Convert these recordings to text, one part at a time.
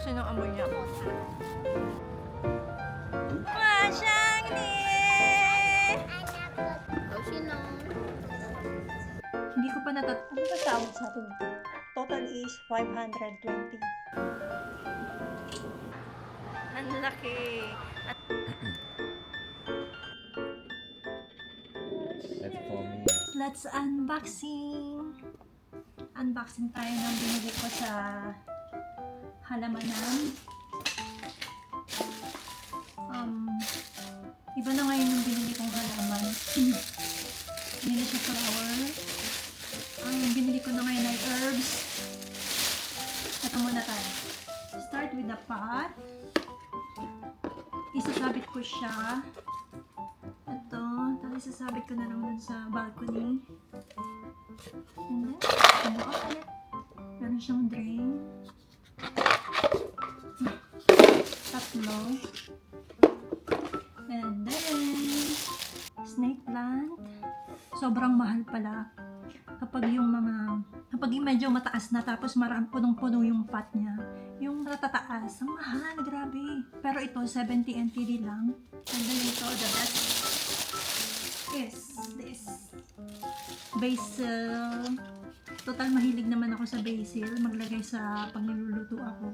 kasi ng amoy niya. Masyang ni! Hindi ko pa ano ba tawag sa atin ito? Total is 520. Ang laki. That's for me. Let's unboxing. Unboxing tayo ng binili ko sa halamanan. Iba na ngayon yung binili kong halaman. Binili siya flower. Ang binili ko na ngayon ay herbs. Ito muna tayo. Start with the pot. Isasabit ko siya. Ito. Tapos isasabit ko na lang dun sa balcony. And then, ano ulit? Meron siyang drain. Tatlo. And then, snake plant. Sobrang mahal pala. Kapag yung medyo mataas na tapos punong-puno yung pot niya. Yung natataas, ang mahal, grabe. Pero ito, 70 NTD lang. And then ito, the best is this. Basil. Total mahilig naman ako sa basil. Maglagay sa pag niluluto ako.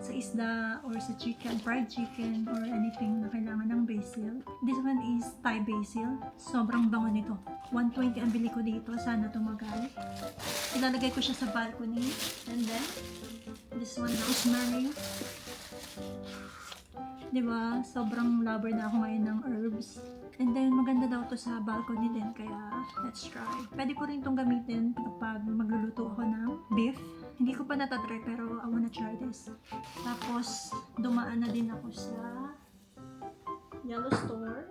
Sa isda or sa chicken, fried chicken or anything na kailangan ng basil. This one is Thai basil. Sobrang bango nito. 120 ang bili ko dito. Sana tumagal. Ilalagay ko siya sa balcony. And then, this one, rosemary. Diba? Sobrang lover na ako ngayon ng herbs. And then, maganda daw to sa balcony din. Kaya, let's try. Pwede ko rin itong gamitin kapag magluluto ako ng beef. Hindi ko pa natatry pero I wanna try this. Tapos, dumaan na din ako sa Yellow Store.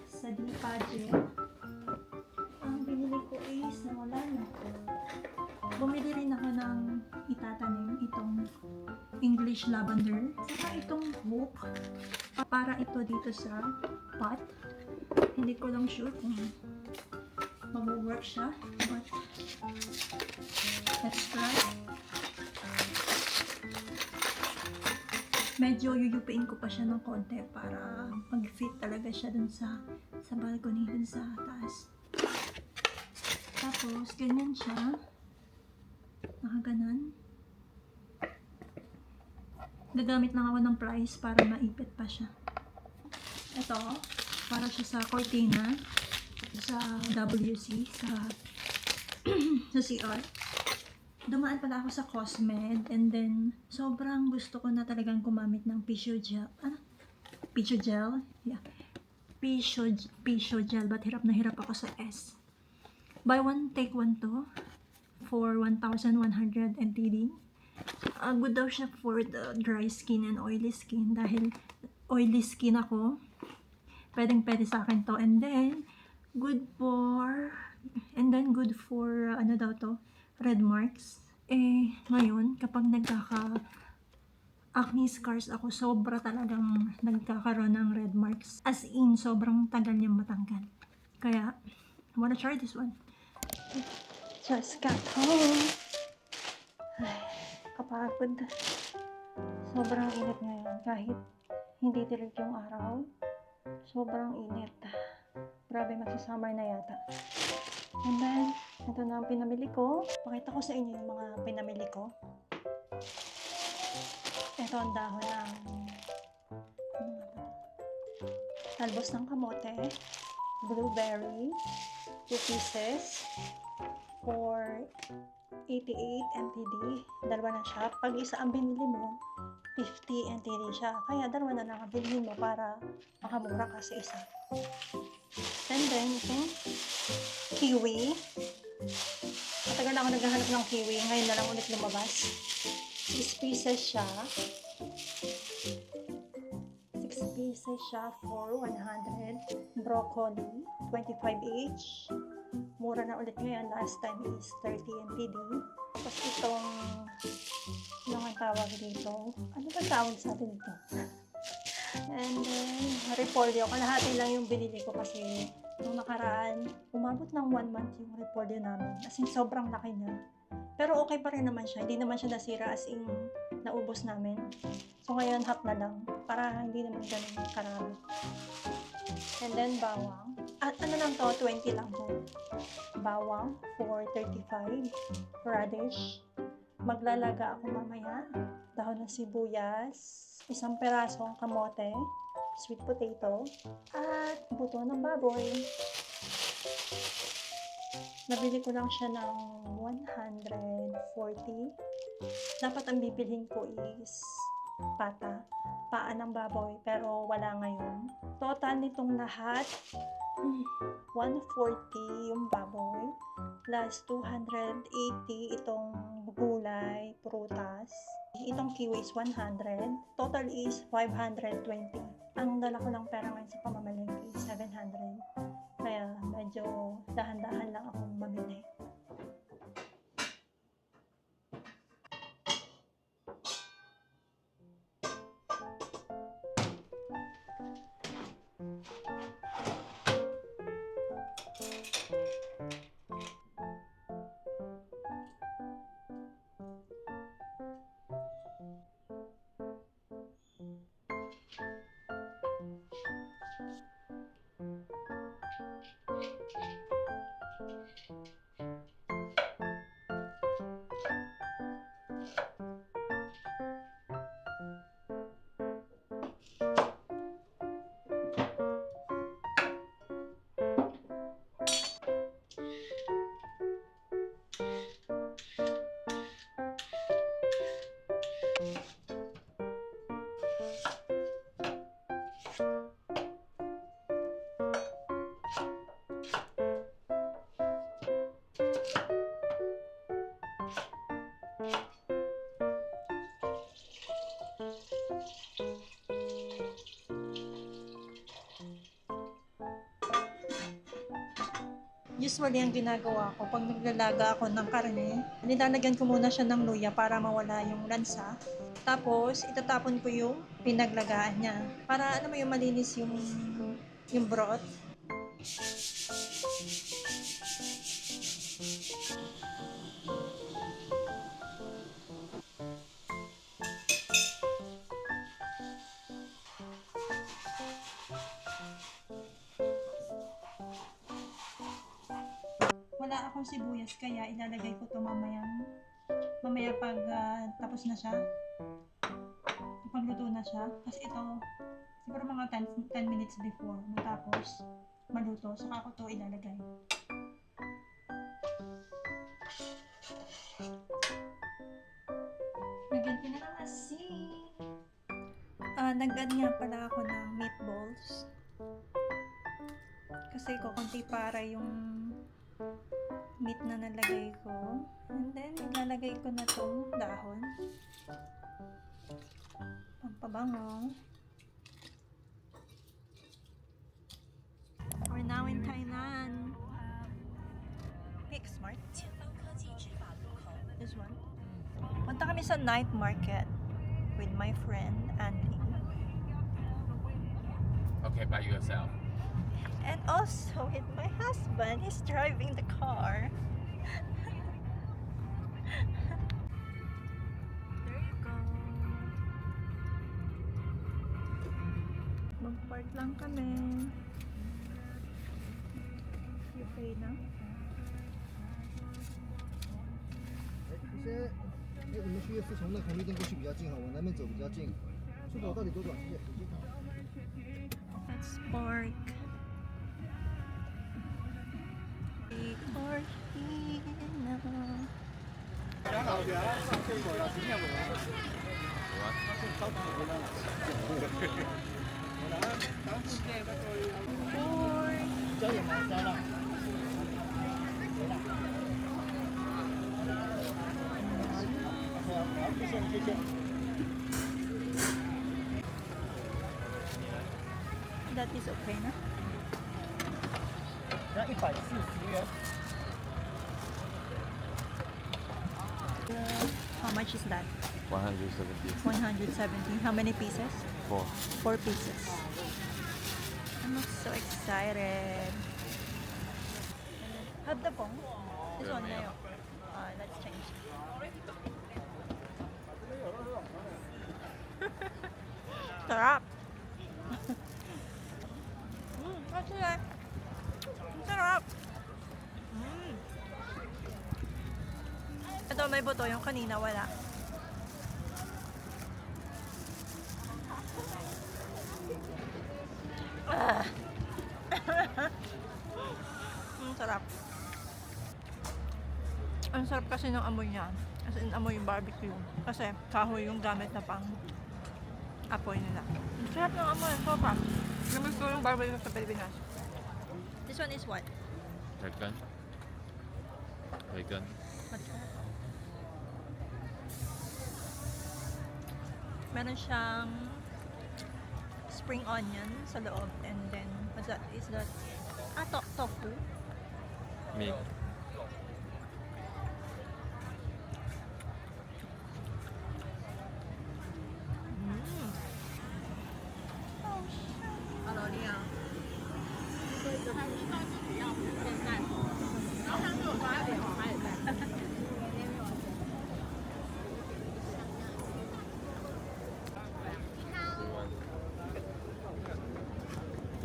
Sa Dipaget. Ang binili ko is wala na. Bumili rin ako ng itatanim, itong English lavender. Saka itong hook. Para ito dito sa pot. Hindi ko lang sure kung mag-work siya. But, let's try. Medyo yuyupiin ko pa siya ng konti para mag-fit talaga siya dun sa balcony, dun sa taas. Tapos, ganyan siya. Nakaganan. Gagamit lang ako ng pliers para maipit pa siya. Ito, para siya sa cortina. Sa WC, sa CR. Dumaan pala ako sa Cosmed and then sobrang gusto ko na talagang gumamit ng Pisho Gel. Pisho Gel? Yeah. Pisho Gel, but hirap na hirap ako sa S. Buy one, take one to for 1,100 NTD. Good daw siya for the dry skin and oily skin dahil oily skin ako. Pwede sa akin to. And then, good for ano daw to? Red marks. Ngayon, kapag acne scars ako, sobra talagang nagkakaroon ng red marks. As in, sobrang tagal niyang matanggal. Kaya, I wanna try this one. Just got home. Ay, kapagod. Sobrang init ngayon. Kahit hindi tirik yung araw, sobrang init. Grabe, magsa-summer na yata. And then, ito na ang pinamili ko. Pakita ko sa inyo yung mga pinamili ko. Ito ang dahon ng talbos ng kamote, blueberry, 2 pieces for 88 NTD. Dalawa na siya. Pag isa ang binili mo, 50 NTD siya. Kaya dalawa na lang ang binili mo para makamura ka sa isa. And then, itong kiwi. Matagal na ako naghahanap ng kiwi. Ngayon na lang ulit lumabas. 6 pieces siya. 6 pieces siya for 100. Broccoli, 25 each. Mura na ulit ngayon. Last time is 30 NTD. Tapos itong, ano nga tawag dito? Ano ba tawag sa atin ito? And then, repolyo. Kalahati lang yung binili ko kasi nung nakaraan, umabot ng 1 month yung repolyo namin. As in, sobrang laki niya. Pero okay pa rin naman siya. Hindi naman siya nasira as in naubos namin. So ngayon half na lang para hindi naman ganun karami. And then bawang. At ano lang to, 20 lang to. Bawang for 35. Radish. Maglalaga ako mamaya. Dahon ng sibuyas. Isang perasong kamote. Sweet potato. At buto ng baboy. Nabili ko lang siya ng 140. Dapat ang bibilhin ko is paa ng baboy, pero wala ngayon. Total nitong lahat, 140 yung baboy, plus 280 itong gulay, prutas. Itong kiwi is 100. Total is 520. Ang dala ko lang pera ngayon sa pamamalengke is 700. Kaya medyo dahan-dahan lang akong mamili. Usually, ang ginagawa ko, pag naglalaga ako ng karne, nilalagyan ko muna siya ng luya para mawala yung lansa. Tapos, itatapon ko yung pinaglagaan niya. Para, ano mo yung malinis yung broth. Wala akong sibuyas kaya ilalagay ko to mamaya pag tapos na siya, pagluto na siya, kasi ito siguro mga 10 minutes before matapos maluto saka ko to ilalagay. Lagyan ko na ng asin. Nag-add nga pala ako ng meatballs kasi kukunti para yung meat na nalagay ko. And then, ilalagay ko na itong dahon. Pampabango. We're now in Thailand. Pick Smart. This one. Punta kami sa night market with my friend, Andy. Okay, by yourself. And also with my husband, he's driving the car. There you go. Mag-park lang kami. You pay na? 我们去是从那红绿灯过去比较近哈，往南面走比较近。出口到底多短？谢谢，手机卡。 Let's park. We are here now. That is okay na? 那140元。 How much is that? 170. 170. How many pieces? 4. 4 pieces. I'm so excited. Have the bong. This one, Leo. Let's change. Sarap. Kasi sarap. Ito may buto, yung kanina wala. Ah. Sarap. Ang sarap kasi ng amoy niya. As in, amoy yung barbecue. Kasi kahoy yung gamit na pang apoy nila. Ang sarap ng amoy. Sopa. Namiss ko yung barbecue sa Pilipinas. This one is what? Bacon. Bacon. Meron siyang spring onion sa loob. And then, what's that? Is that? Tofu. Meat.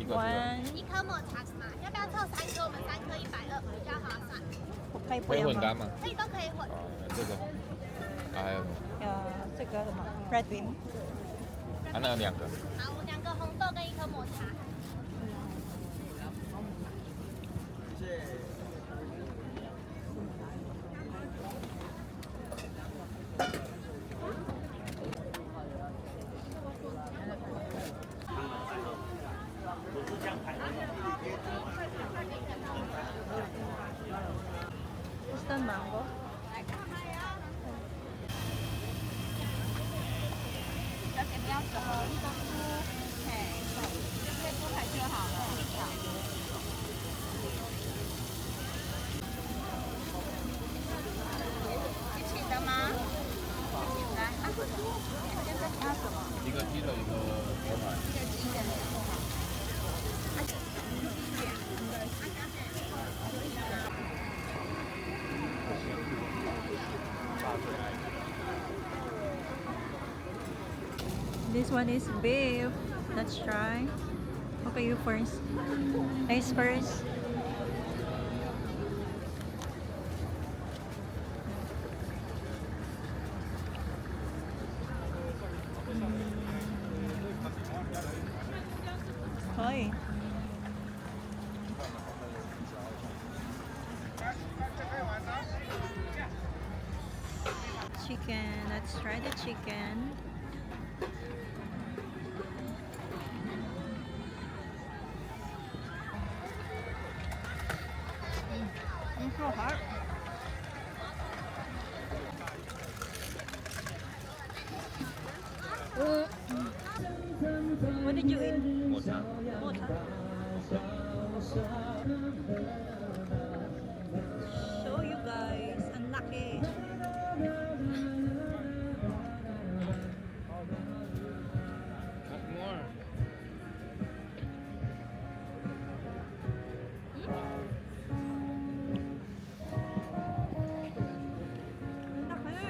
One. 一颗抹茶是吗？要不要凑3颗？我们3颗120，比较划算。可以不可以要吗？混干吗？可以都可以混。这个。还有这个什么 red bean。那个2个。好，2个红豆跟1颗抹茶。 Instant mango.一个鸡肉，一个牛排。 This one is beef. Let's try. Okay, you first. Ice first. Hi. Chicken. Let's try the chicken. It's so hot. What did you eat? 抹茶。 Show you guys. Ang laki. Cut more. Ang laki.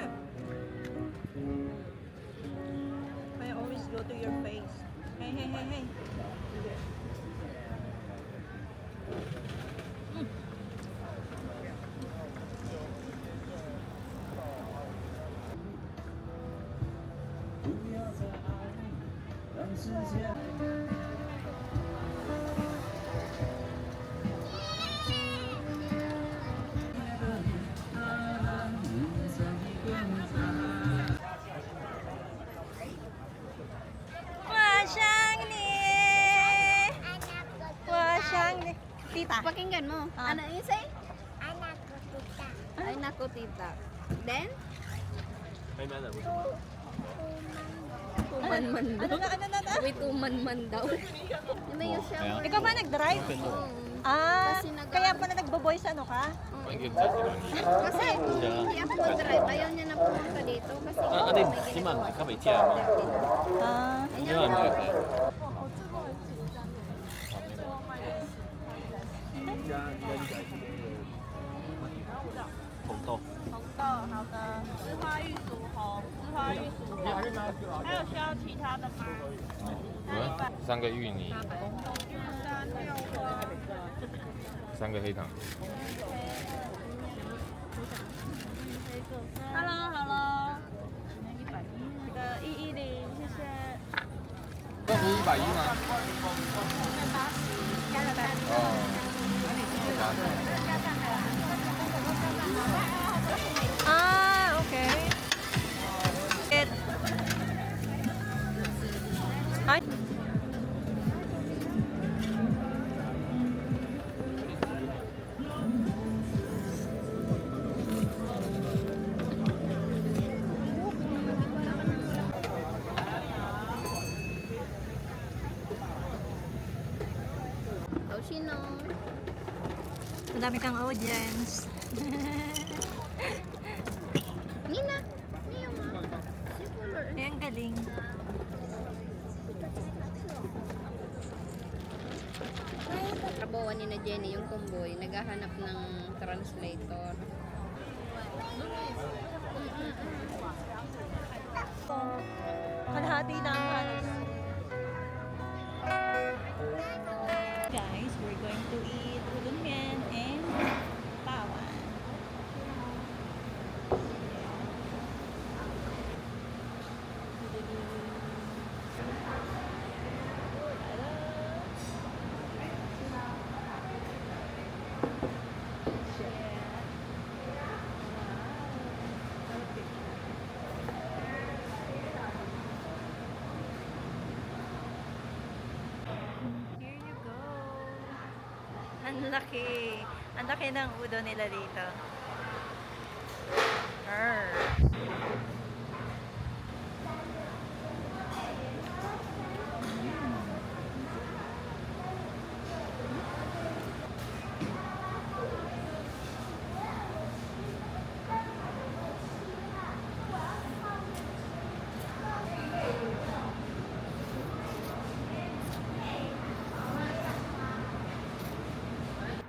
I always go to your face. Hey, hey, hey, hey. Tita. Pakinggan mo. Ah. Ano yun say? Ay, naku, tita. Then? Tuman-man daw. Ano? May tuman-man daw. Yun na yung shower. Ikaw ba nag-drive? Oo. Kasi Kasi kaya pala nagbo-voice ano ka? Panggil sa sila. Kasi, hindi ako mag-drive. Ayaw niya na pumunta dito. Kasi may ginagawa siya. 他没见吗？ Ah, 因为没有。红豆。红豆。好的，芝花玉薯红，芝花玉薯红，还有需要其他的吗？三个芋泥， 3个黑糖。 Hello，这个110，谢谢。这不是110吗？啊，OK。哎。Oh, sino? Madami kang audience. Nina! Niyo nga. Si Color. Ay, ang galing. Trabawan ni na Jenny yung tomboy. Naghahanap ng translator. Kalahati lang halos. Guys, we're going to eat udon mian and pawan. Here you go. Ang laki. Ang laki ng udon nila dito. Arr.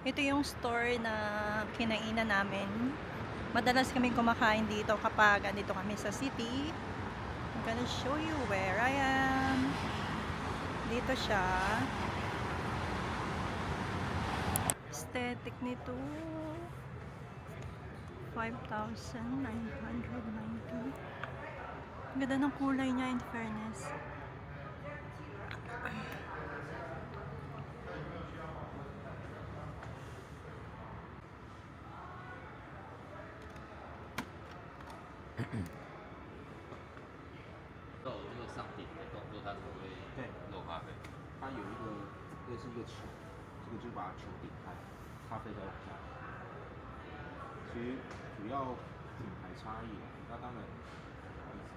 Ito yung store na kinainan namin. Madalas kami kumakain dito kapag andito kami sa city. I'm gonna show you where I am. Dito siya. Aesthetic nito. 5,990. Ang ganda ng kulay niya, in fairness.它有一个类似一个球，这个就是把球顶开，咖啡才往下。其实主要品牌差异，那当然，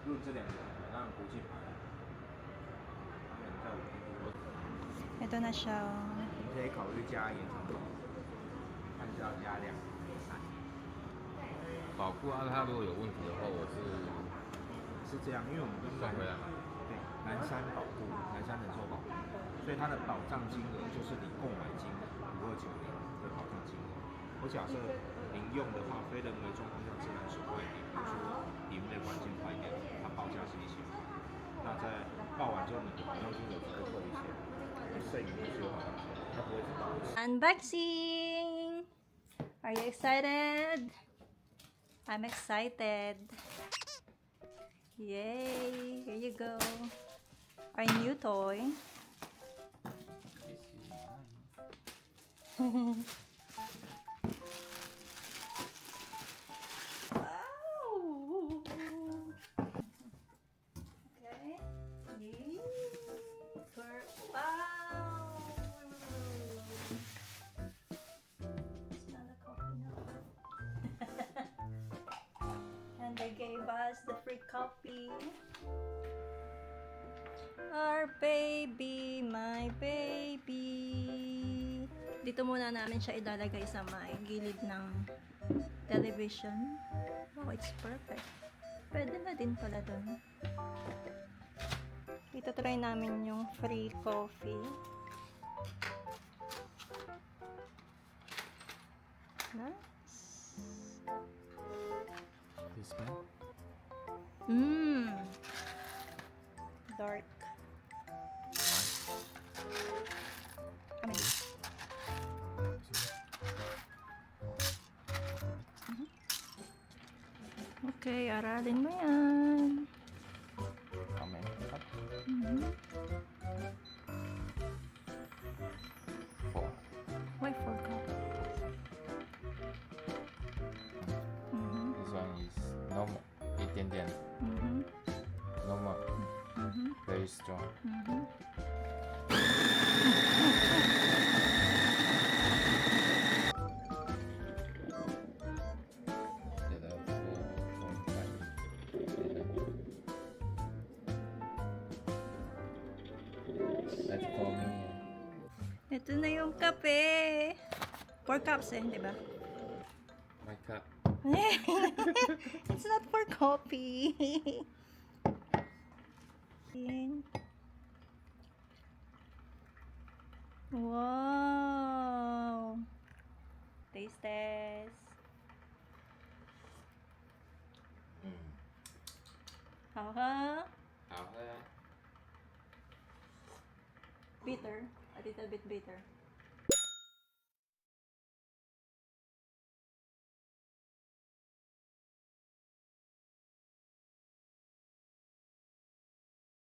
论这两个品牌，当然国际牌，当然在我们国， Ito na siya. 你可以考虑加延长版，看是要加2、3。保护啊，它如果有问题的话，我是这样，因为我们跟送回来。对南山保护，南山人寿保护，所以它的保障金额就是你购买金额529年的保障金额。我假设您用的话，非人为状况下自然损坏点，比如说里面的环境坏掉，它报价是1000块。那在报完之后，你的保障金额只会扣1000，剩余的是有保障金额，它不会只报1000。 Unboxing! Are you excited? I'm excited. Yay! Here you go. Our new toy. Wow! Okay. Yay! Wow! Smell the coffee now. And they gave us the free copy. Our baby, my baby. Dito muna namin siya ilalagay sa may gilid ng television. Oh, it's perfect. Pwede na din pala dun. Dito try namin yung free coffee. Nice. This one? Dark. Kami. Okay, aralin mo yan. Amen. Four. Why 4 cup? This one is normal. 一点点 normal. Very strong. Together 4.5. That's for me. Ito na yung kape. 4 cups di ba? My cup. It's not for coffee. Wow. Taste test. How ha? 好喝呀。 Bitter. A little bit bitter.